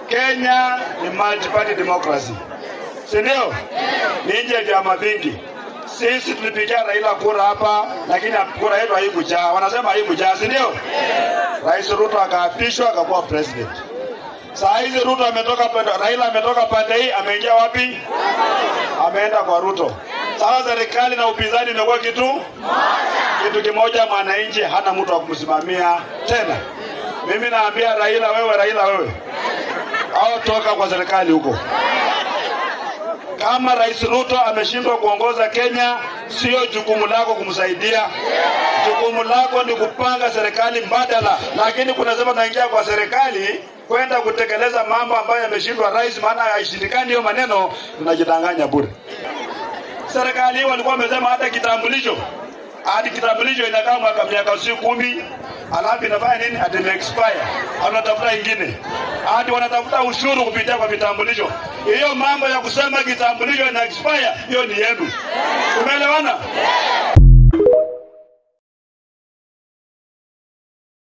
Kenya ni multi-party democracy. Si ndio? Ni nje ya vyama vingi. Sisi tulipigia Raila kura hapa, lakini kura yetu haikujaa. Wanasema haikujaa, si ndio? Rais Ruto akaapishwa akakuwa president. Saa hizi Ruto ametoka pande, Raila ametoka pande hii, ameingia wapi? Ameenda kwa Ruto. Sasa serikali na upinzani imekuwa kitu kimoja, mwananchi hana mtu wa kumsimamia tena. Mimi naambia Raila wewe. Au toka kwa serikali huko. Kama Rais Ruto ameshindwa kuongoza Kenya, sio jukumu lako kumsaidia. Jukumu lako ni kupanga serikali mbadala. Lakini kuna sema naingia kwa serikali kwenda kutekeleza mambo ambayo yameshindwa rais, maana haishindikani hiyo maneno, tunajidanganya bure. Serikali walikuwa wamesema hata kitambulisho. Hadi kitambulisho inakaa miaka 10, alafu inafanya nini? Hadi expire. Wanatafuta ingine. Hadi wanatafuta ushuru kupitia kwa vitambulisho. Hiyo mambo ya kusema kitambulisho ina expire, hiyo ni yenu. Umeelewana?